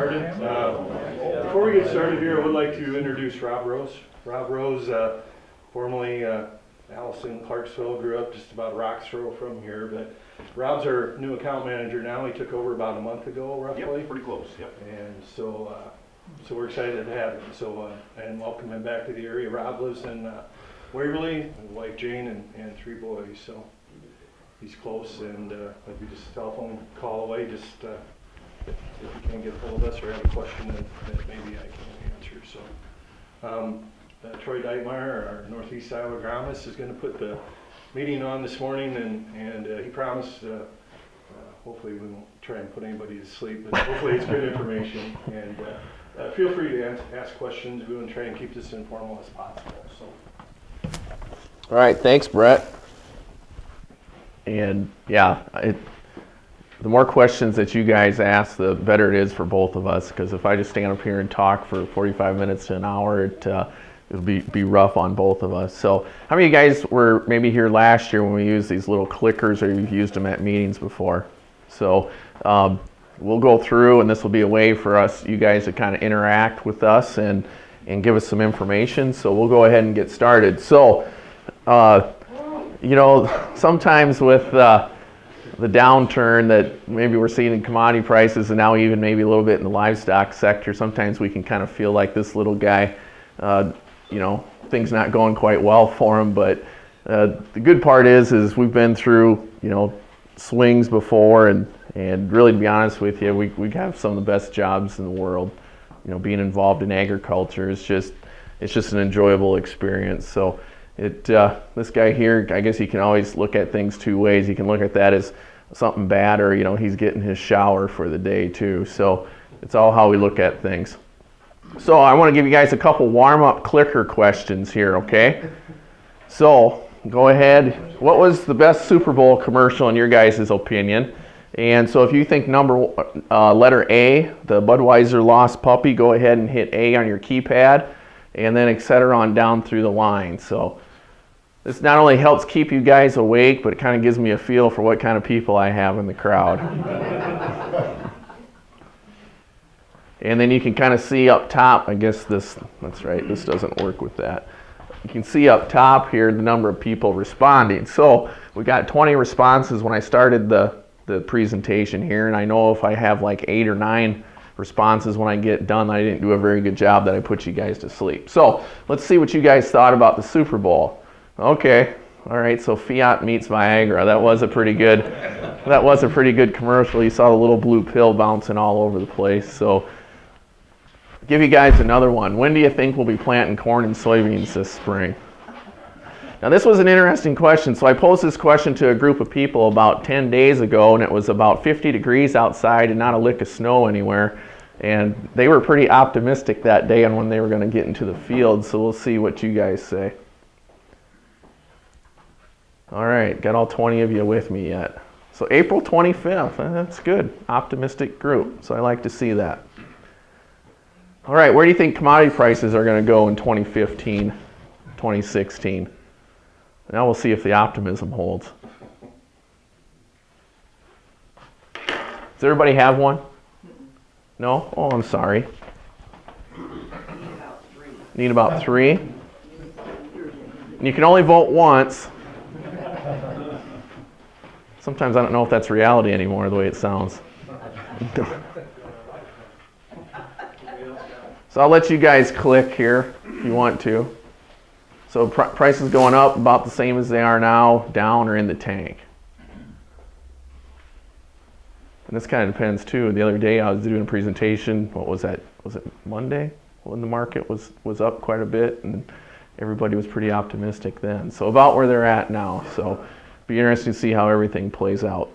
started. Before we get started here, I would like to introduce Rob Rose. Rob Rose, formerly Allison, Clarksville, grew up just about a rock's throw from here, but Rob's our new account manager now. He took over about a month ago, roughly. Yep, pretty close, yep. And so we're excited to have him. So, and welcome him back to the area. Rob lives in Waverly, his wife Jane, and 3 boys. So he's close, and maybe just a telephone call away. Just if you can get a hold of us or have a question that maybe I can answer. So Troy Deitmeyer, our Northeast Iowa agronomist, is going to put the meeting on this morning, and he promised. Hopefully we won't try and put anybody to sleep, but hopefully it's good information. And feel free to ask questions. We want to try and keep this informal as possible. So. All right, thanks, Brett. And yeah, the more questions that you guys ask, the better it is for both of us. Because if I just stand up here and talk for 45 minutes to an hour, it'll be rough on both of us. So how many of you guys were maybe here last year when we used these little clickers, or you've used them at meetings before? So we'll go through, and this will be a way for us, you guys, to kind of interact with us and give us some information. So we'll go ahead and get started. So, you know, sometimes with the downturn that maybe we're seeing in commodity prices, and now even maybe a little bit in the livestock sector, sometimes we can kind of feel like this little guy, you know, things not going quite well for him. But the good part is we've been through, you know, swings before, and really, to be honest with you, we have some of the best jobs in the world. You know, being involved in agriculture is just an enjoyable experience. So this guy here, I guess you can always look at things 2 ways. You can look at that as something bad, or, you know, he's getting his shower for the day too. So it's all how we look at things. So I want to give you guys a couple warm-up clicker questions here, okay? So go ahead. What was the best Super Bowl commercial in your guys' opinion? And so if you think letter A, the Budweiser Lost Puppy, go ahead and hit A on your keypad, and then etc. on down through the line. So this not only helps keep you guys awake, but it kind of gives me a feel for what kind of people I have in the crowd. And then you can kind of see up top, I guess that's right, this doesn't work with that. You can see up top here the number of people responding. So we got 20 responses when I started the presentation here, and I know if I have like 8 or 9 responses when I get done, I didn't do a very good job, that I put you guys to sleep. So let's see what you guys thought about the Super Bowl. Okay, all right, so Fiat meets Viagra. That was a pretty good commercial. You saw the little blue pill bouncing all over the place. So give you guys another one. When do you think we'll be planting corn and soybeans this spring? Now this was an interesting question. So I posed this question to a group of people about 10 days ago, and it was about 50 degrees outside and not a lick of snow anywhere. And they were pretty optimistic that day on when they were going to get into the field. So we'll see what you guys say. All right, got all 20 of you with me yet. So April 25th, that's good. Optimistic group, so I like to see that. All right, where do you think commodity prices are going to go in 2015, 2016? Now we'll see if the optimism holds. Does everybody have one? No? Oh, I'm sorry. Need about 3? And you can only vote once. Sometimes I don't know if that's reality anymore, the way it sounds. So I'll let you guys click here if you want to. So prices going up about the same as they are now, down, or in the tank. And this kind of depends too. The other day I was doing a presentation, what was that? Was it Monday? When the market was up quite a bit, and everybody was pretty optimistic then. So about where they're at now. So be interesting to see how everything plays out.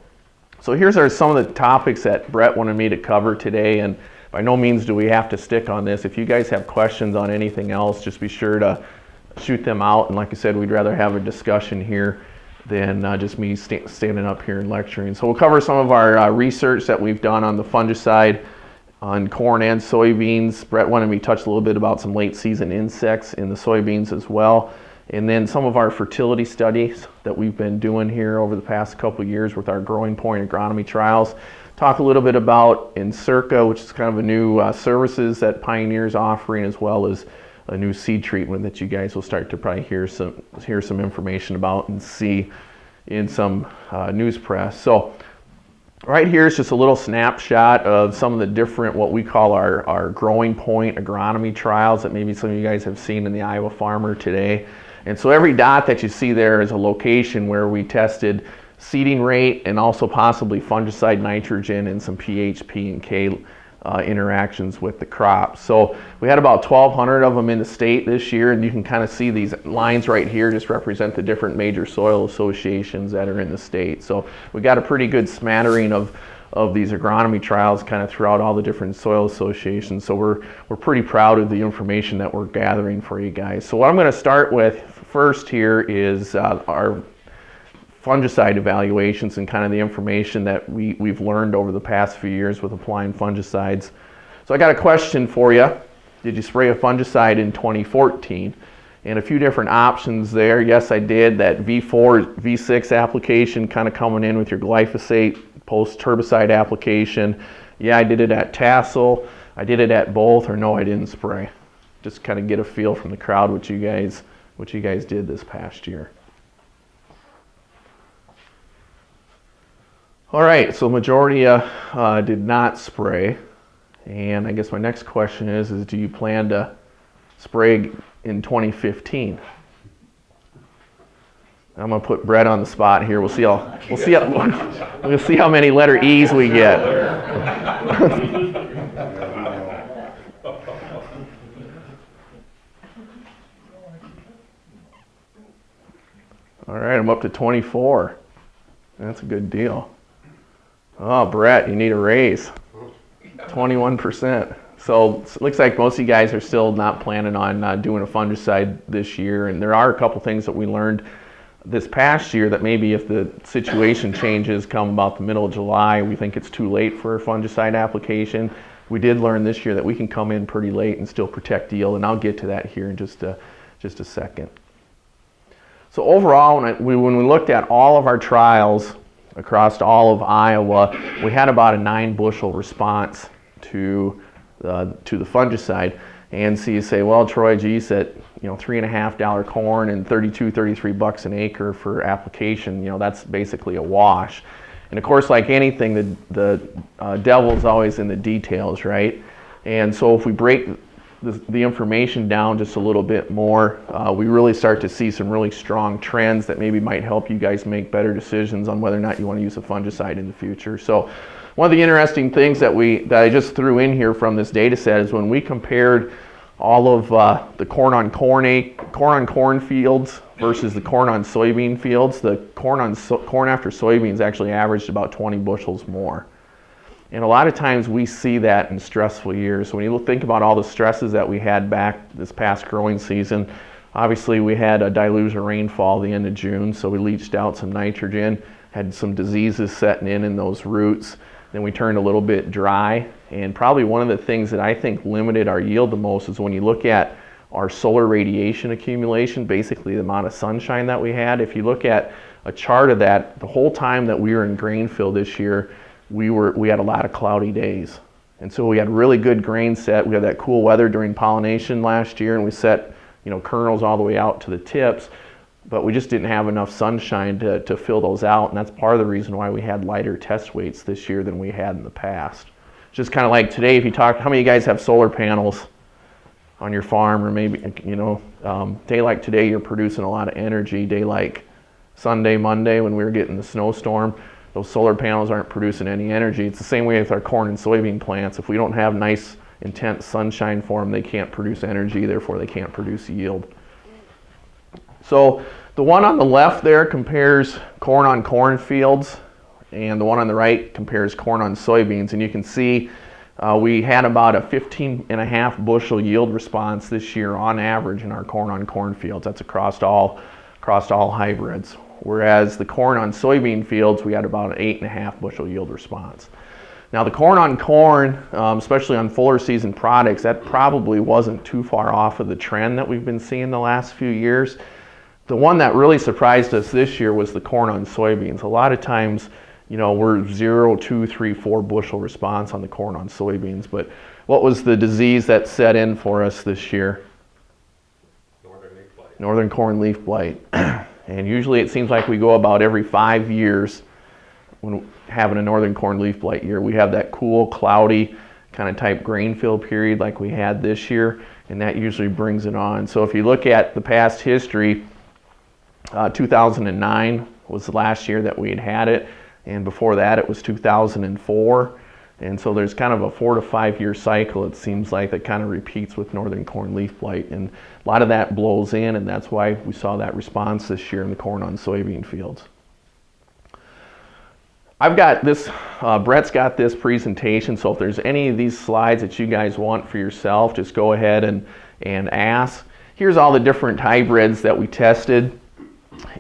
So here's some of the topics that Brett wanted me to cover today, and by no means do we have to stick on this. If you guys have questions on anything else, just be sure to shoot them out. And like I said, we'd rather have a discussion here than just me standing up here and lecturing. So we'll cover some of our research that we've done on the fungicide on corn and soybeans. Brett wanted me to touch a little bit about some late season insects in the soybeans as well. And then some of our fertility studies that we've been doing here over the past couple of years with our Growing Point agronomy trials. talk a little bit about Encirca, which is kind of a new services that Pioneer's offering, as well as a new seed treatment that you guys will start to probably hear some information about and see in some news press. So right here is just a little snapshot of some of the different, what we call our growing point agronomy trials that maybe some of you guys have seen in the Iowa Farmer today. And so every dot that you see there is a location where we tested seeding rate and also possibly fungicide, nitrogen, and some pH, P, and K interactions with the crops. So we had about 1,200 of them in the state this year, and you can kind of see these lines right here just represent the different major soil associations that are in the state. So we got a pretty good smattering of these agronomy trials kind of throughout all the different soil associations. So we're pretty proud of the information that we're gathering for you guys. So what I'm going to start with first here is our fungicide evaluations and kind of the information that we've learned over the past few years with applying fungicides. So I got a question for you. Did you spray a fungicide in 2014? And a few different options there. Yes, I did. That V4, V6 application kind of coming in with your glyphosate post-herbicide application. Yeah, I did it at Tassel. I did it at both, or no, I didn't spray. Just kind of get a feel from the crowd what you guys did this past year. All right, so majority did not spray, and I guess my next question is do you plan to spray in 2015? I'm gonna put Brett on the spot here. We'll see how many letter E's we get. All right, I'm up to 24. That's a good deal. Oh, Brett, you need a raise. 21%. So it looks like most of you guys are still not planning on doing a fungicide this year. And there are a couple things that we learned this past year that maybe if the situation changes come about the middle of July, we think it's too late for a fungicide application. We did learn this year that we can come in pretty late and still protect yield. And I'll get to that here in just a second. So overall, when we looked at all of our trials across all of Iowa, we had about a 9 bushel response to the fungicide. And so you say, well, Troy, geez, at $3.50 corn and 33 bucks an acre for application, that's basically a wash. And of course, like anything, the devil's always in the details, right? And so if we break the information down just a little bit more, we really start to see some really strong trends that maybe might help you guys make better decisions on whether or not you want to use a fungicide in the future. So one of the interesting things that I just threw in here from this data set is when we compared all of the corn on corn fields versus the corn on soybean fields, the corn after soybeans actually averaged about 20 bushels more. And a lot of times we see that in stressful years. So when you think about all the stresses that we had back this past growing season, obviously we had a deluge of rainfall at the end of June, so we leached out some nitrogen, had some diseases setting in those roots. Then we turned a little bit dry, and probably one of the things that I think limited our yield the most is when you look at our solar radiation accumulation, basically the amount of sunshine that we had. If you look at a chart of that, the whole time that we were in grain fill this year, we had a lot of cloudy days. And so we had really good grain set. We had that cool weather during pollination last year, and we set kernels all the way out to the tips, but we just didn't have enough sunshine to fill those out, and that's part of the reason why we had lighter test weights this year than we had in the past. Just kind of like today, if you talk, how many of you guys have solar panels on your farm, or maybe, day like today, you're producing a lot of energy. Day like Sunday, Monday, when we were getting the snowstorm, those solar panels aren't producing any energy. It's the same way with our corn and soybean plants. If we don't have nice, intense sunshine for them, they can't produce energy, therefore they can't produce yield. So the one on the left there compares corn on corn fields, and the one on the right compares corn on soybeans. And you can see we had about a 15.5 bushel yield response this year on average in our corn on corn fields. That's across all hybrids. Whereas the corn on soybean fields, we had about an 8.5 bushel yield response. Now the corn on corn, especially on fuller season products, that probably wasn't too far off of the trend that we've been seeing the last few years. The one that really surprised us this year was the corn on soybeans. A lot of times you know, we're 0, 2, 3, 4 bushel response on the corn on soybeans. But what was the disease that set in for us this year? Northern leaf blight. Northern corn leaf blight. And usually it seems like we go about every 5 years when having a northern corn leaf blight year. We have that cool, cloudy kind of type grain fill period like we had this year, and that usually brings it on. So if you look at the past history, 2009 was the last year that we had it, and before that it was 2004. And so there's kind of a 4 to 5 year cycle, it seems like, that kind of repeats with northern corn leaf blight. And a lot of that blows in, and that's why we saw that response this year in the corn on soybean fields. I've got this, Brett's got this presentation, so if there's any of these slides that you guys want for yourself, just go ahead and ask. Here's all the different hybrids that we tested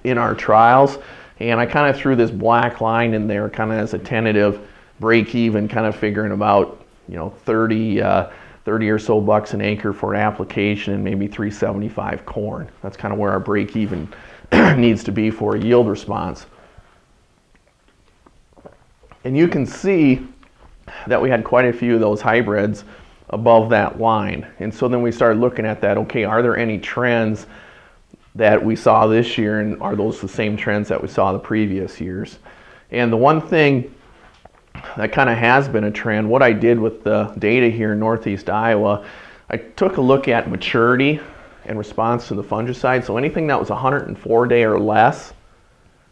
in our trials, and I kind of threw this black line in there kind of as a tentative break even, kind of figuring about, you know, 30 or so bucks an acre for an application and maybe 375 corn. That's kind of where our break even needs to be for a yield response. And you can see that we had quite a few of those hybrids above that line. And so then we started looking at that, okay, are there any trends that we saw this year, and are those the same trends that we saw the previous years? And the one thing that kind of has been a trend, what I did with the data here in Northeast Iowa, I took a look at maturity in response to the fungicide. So anything that was 104 day or less,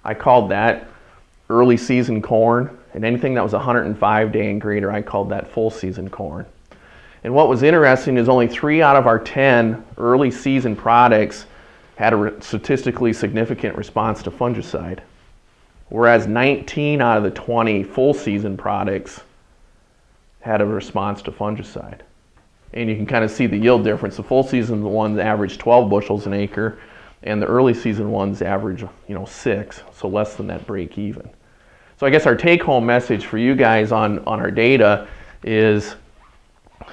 I called that early season corn, and anything that was 105 day and greater, I called that full season corn. And what was interesting is only 3 out of our 10 early season products had a statistically significant response to fungicide, whereas 19 out of the 20 full season products had a response to fungicide. And you can kind of see the yield difference. The full season ones average 12 bushels an acre, and the early season ones average, you know, 6, so less than that break even. So I guess our take home message for you guys on our data is,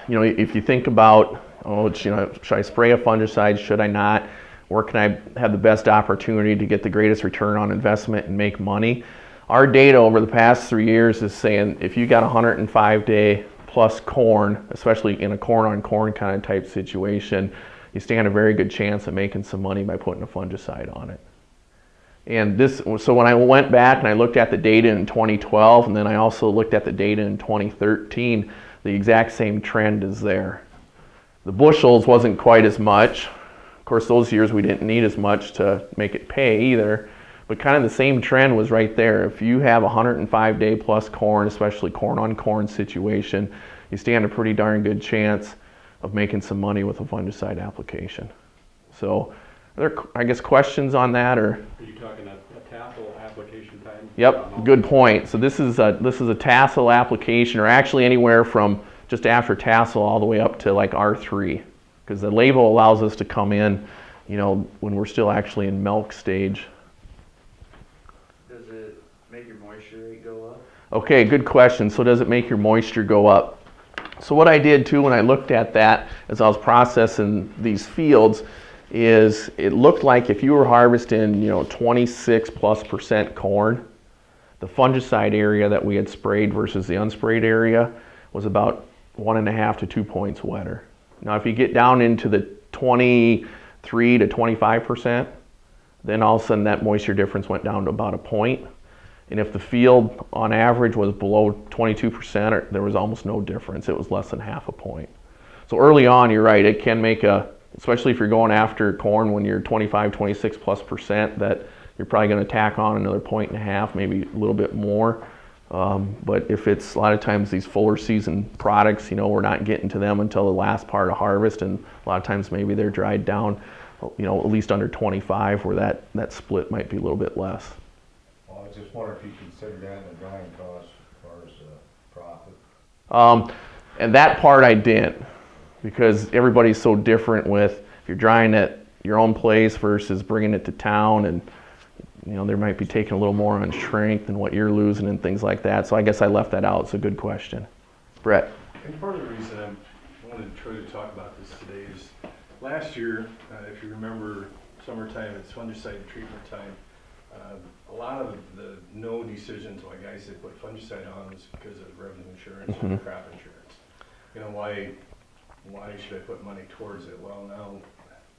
you know, if you think about, oh, you know, should I spray a fungicide, should I not? Where can I have the best opportunity to get the greatest return on investment and make money? Our data over the past 3 years is saying if you got 105 day plus corn, especially in a corn on corn kind of type situation, you stand a very good chance of making some money by putting a fungicide on it. And this, so when I went back and I looked at the data in 2012, and then I also looked at the data in 2013, the exact same trend is there. The bushels wasn't quite as much. Of course, those years we didn't need as much to make it pay either, but kind of the same trend was right there. If you have 105 day plus corn, especially corn on corn situation, you stand a pretty darn good chance of making some money with a fungicide application. So, are there, I guess, questions on that? Or? Are you talking a tassel application time? Yep, good point. So this is a tassel application, or actually anywhere from just after tassel all the way up to like R3, because the label allows us to come in, you know, when we're still actually in milk stage. Does it make your moisture rate go up? Okay, good question. So does it make your moisture go up? So what I did too when I looked at that as I was processing these fields is it looked like if you were harvesting, you know, 26+% corn, the fungicide area that we had sprayed versus the unsprayed area was about 1.5 to 2 points wetter. Now if you get down into the 23 to 25%, then all of a sudden that moisture difference went down to about a point. And if the field on average was below 22%, there was almost no difference. It was less than half a point. So early on, you're right, it can make especially if you're going after corn when you're 25, 26+%, that you're probably going to tack on another 1.5, maybe a little bit more. But if it's a lot of times these fuller season products, you know, we're not getting to them until the last part of harvest, and a lot of times maybe they're dried down, you know, at least under 25, where that split might be a little bit less. Well, I was just wondering if you consider that in the drying cost as far as profit. And that part I didn't, because everybody's so different with if you're drying at your own place versus bringing it to town, and you know, there might be taking a little more on shrink than what you're losing and things like that. So I guess I left that out. It's a good question. Brett. And part of the reason I wanted to try to talk about this today is last year, if you remember summertime, it's fungicide treatment time. A lot of the no decisions why guys that put fungicide on was because of revenue insurance Mhm. or crop insurance. You know, why should I put money towards it? Well, now,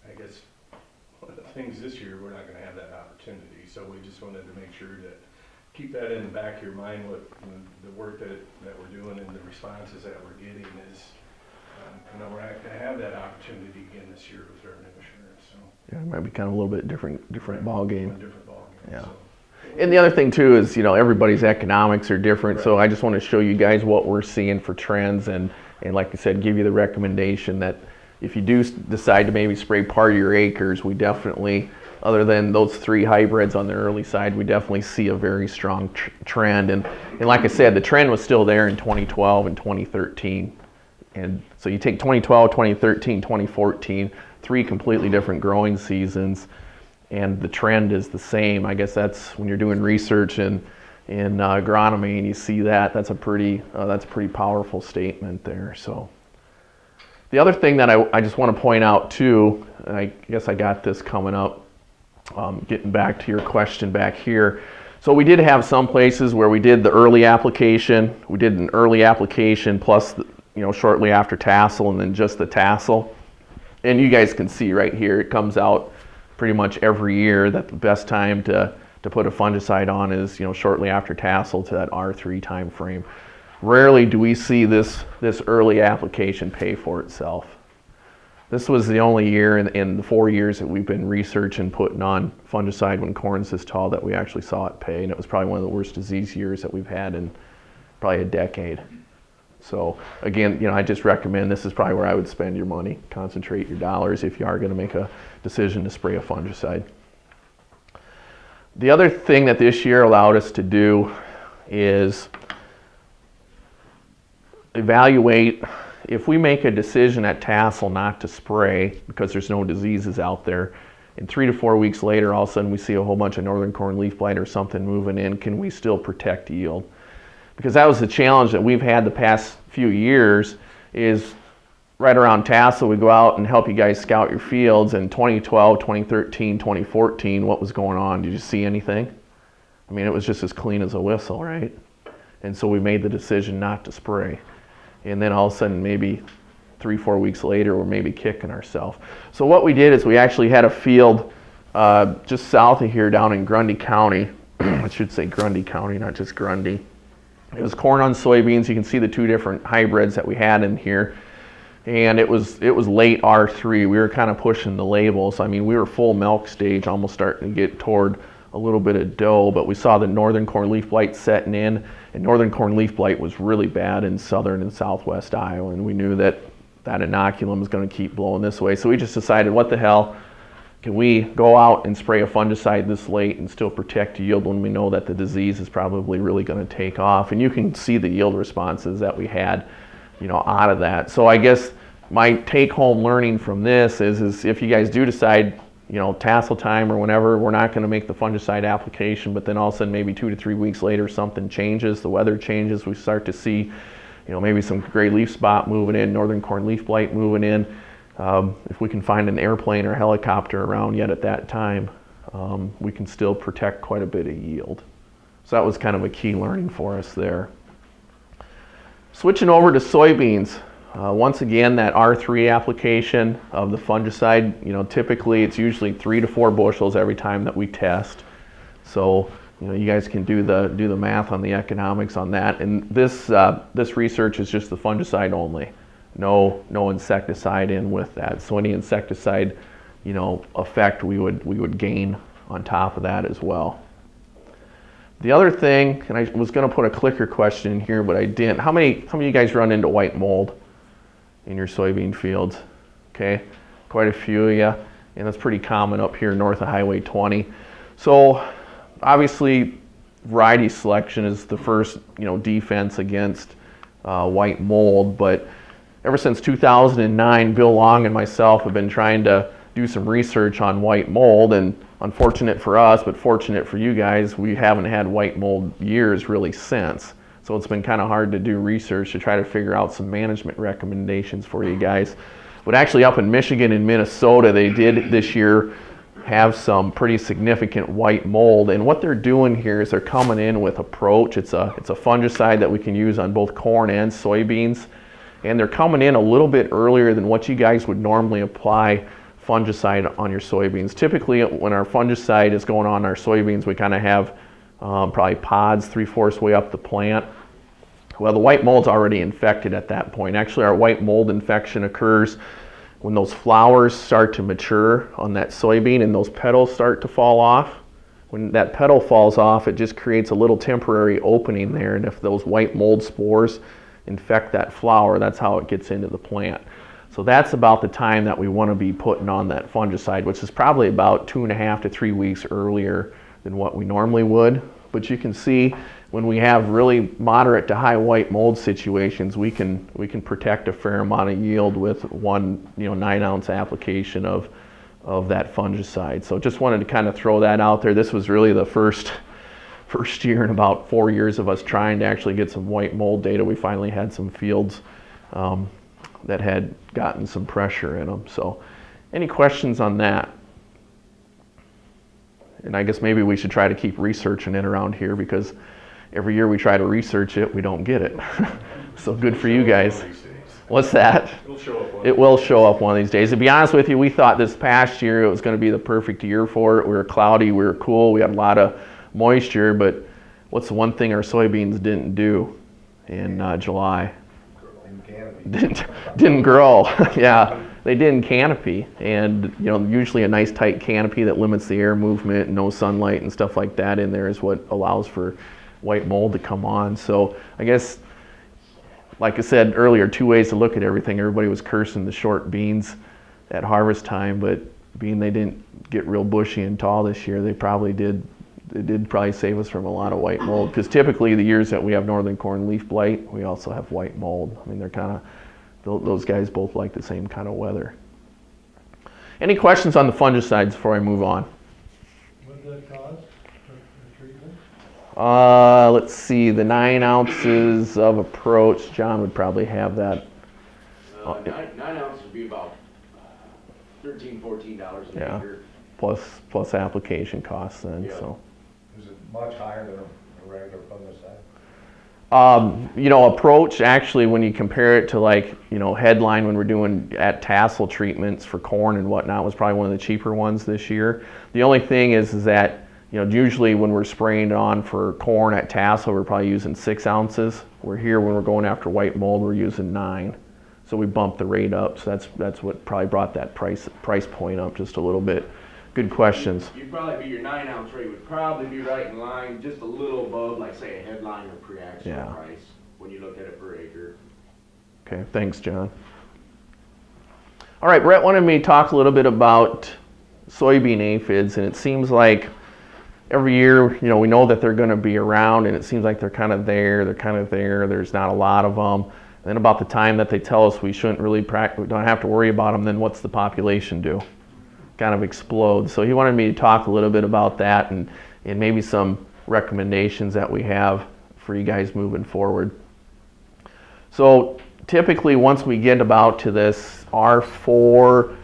I guess, one of the things this year, we're not gonna have that opportunity, so we just wanted to make sure that, keep that in the back of your mind, what, the work that we're doing and the responses that we're getting is, you know, we're not gonna have that opportunity again this year with revenue insurance, so. Yeah, it might be kind of a little bit different ball game. A different ballgame, Yeah. so. And the other thing too is, you know, everybody's economics are different, so I just want to show you guys what we're seeing for trends, and like I said, give you the recommendation that if you do decide to maybe spray part of your acres, we definitely, other than those 3 hybrids on the early side, we definitely see a very strong trend. And like I said, the trend was still there in 2012 and 2013. And so you take 2012, 2013, 2014, 3 completely different growing seasons, and the trend is the same. I guess that's when you're doing research in agronomy and you see that, that's a pretty powerful statement there. So the other thing that I just want to point out too, and I guess I got this coming up, getting back to your question back here. So we did have some places where we did the early application. We did an early application plus, you know, shortly after tassel, and then just the tassel. And you guys can see right here, it comes out pretty much every year that the best time to put a fungicide on is, you know, shortly after tassel to that R3 time frame. Rarely do we see this early application pay for itself. This was the only year in the 4 years that we've been researching putting on fungicide when corn's this tall that we actually saw it pay, and it was probably one of the worst disease years that we've had in probably a decade. So again, you know, I just recommend this is probably where I would spend your money, concentrate your dollars if you are going to make a decision to spray a fungicide. The other thing that this year allowed us to do is evaluate if we make a decision at tassel not to spray because there's no diseases out there, and 3 to 4 weeks later all of a sudden we see a whole bunch of northern corn leaf blight or something moving in, can we still protect yield? Because that was the challenge that we've had the past few years, is right around tassel we go out and help you guys scout your fields. In 2012, 2013, 2014, what was going on? Did you see anything? I mean, it was just as clean as a whistle, right? And so we made the decision not to spray. And then all of a sudden, maybe 3, 4 weeks later, we're maybe kicking ourselves. So what we did is we actually had a field just south of here down in Grundy County. I should say Grundy County, not just Grundy. It was corn on soybeans. You can see the 2 different hybrids that we had in here. And it was late R3. We were kind of pushing the labels. I mean, we were full milk stage, almost starting to get toward a little bit of dough, but we saw the northern corn leaf blight setting in, and northern corn leaf blight was really bad in southern and southwest Iowa, and we knew that that inoculum was going to keep blowing this way. So we just decided, what the hell, can we go out and spray a fungicide this late and still protect yield when we know that the disease is probably really going to take off? And you can see the yield responses that we had, you know, out of that. So I guess my take-home learning from this is if you guys do decide, you know, tassel time or whenever, we're not going to make the fungicide application, but then all of a sudden maybe 2 to 3 weeks later something changes, the weather changes, we start to see, you know, maybe some gray leaf spot moving in, northern corn leaf blight moving in. If we can find an airplane or helicopter around yet at that time, we can still protect quite a bit of yield. So that was kind of a key learning for us there. Switching over to soybeans, once again, that R3 application of the fungicide, you know, typically it's usually 3 to 4 bushels every time that we test. So, you know, you guys can do the math on the economics on that. And this research is just the fungicide only. No insecticide in with that. So any insecticide, you know, effect we would gain on top of that as well. The other thing, and I was going to put a clicker question in here, but I didn't. How many of you guys run into white mold in your soybean fields? Okay, quite a few of you, and that's pretty common up here north of Highway 20. So obviously, variety selection is the first, you know, defense against white mold. But ever since 2009, Bill Long and myself have been trying to do some research on white mold, and unfortunate for us, but fortunate for you guys, we haven't had white mold years really since. So it's been kind of hard to do research to try to figure out some management recommendations for you guys. But actually up in Michigan and Minnesota, they did this year have some pretty significant white mold. And what they're doing here is they're coming in with Approach. It's a fungicide that we can use on both corn and soybeans. And they're coming in a little bit earlier than what you guys would normally apply fungicide on your soybeans. Typically, when our fungicide is going on our soybeans, we kind of have probably pods 3/4 way up the plant. Well, the white mold's already infected at that point. Actually, our white mold infection occurs when those flowers start to mature on that soybean and those petals start to fall off. When that petal falls off, it just creates a little temporary opening there, and if those white mold spores infect that flower, that's how it gets into the plant. So that's about the time that we want to be putting on that fungicide, which is probably about 2.5 to 3 weeks earlier than what we normally would. But you can see when we have really moderate to high white mold situations, we can protect a fair amount of yield with one 9-ounce application of that fungicide. So just wanted to kind of throw that out there. This was really the first year in about 4 years of us trying to actually get some white mold data. We finally had some fields that had gotten some pressure in them. So any questions on that? And I guess maybe we should try to keep researching it around here, because every year we try to research it, we don't get it. So good for you guys. What's that? It'll show up. It will show up one of these days. To be honest with you, we thought this past year it was going to be the perfect year for it. We were cloudy, we were cool, we had a lot of moisture, but what's the one thing our soybeans didn't do in July? Didn't grow. Yeah, they didn't canopy, and usually a nice tight canopy that limits the air movement, no sunlight and stuff like that in there is what allows for white mold to come on. So I guess, like I said earlier, 2 ways to look at everything. Everybody was cursing the short beans at harvest time, but being they didn't get real bushy and tall this year, they probably did. It did probably save us from a lot of white mold, because typically the years that we have northern corn leaf blight, we also have white mold. I mean, they're kind of, those guys both like the same kind of weather. Any questions on the fungicides before I move on? What did that cost for treatment? Let's see, the 9 ounces of Approach, John would probably have that. 9 ounces would be about $13, $14 an Yeah. acre. Plus application costs then. Yeah. So. Is it much higher than a regular fungicide? Approach, actually, when you compare it to Headline, when we're doing at tassel treatments for corn and whatnot, was probably one of the cheaper ones this year. The only thing is that usually when we're spraying it on for corn at tassel, we're probably using 6 ounces. We're here when we're going after white mold, we're using 9. So we bumped the rate up. So that's what probably brought that price point up just a little bit. Good questions. You'd probably be, your 9 ounce rate would probably be right in line, just a little above, like say a Headline or Preaxis Yeah. price when you look at it per acre. Okay, thanks, John. All right, Brett wanted me to talk a little bit about soybean aphids, and it seems like every year, we know that they're going to be around, and it seems like they're kind of there. There's not a lot of them. And then about the time that they tell us we shouldn't really we don't have to worry about them, then what's the population do? Kind of explode. So he wanted me to talk a little bit about that and maybe some recommendations that we have for you guys moving forward. So typically once we get about to this R4,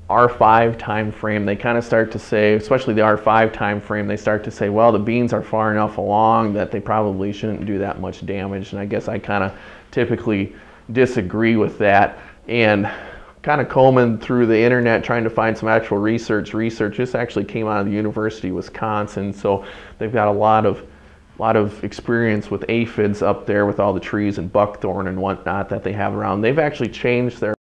R5 time frame, they kind of start to say, especially the R5 time frame, they start to say, well, the beans are far enough along that they probably shouldn't do that much damage. And I guess I kind of typically disagree with that. And kind of combing through the internet trying to find some actual research. This actually came out of the University of Wisconsin, so they've got a lot of experience with aphids up there with all the trees and buckthorn and whatnot that they have around. They've actually changed their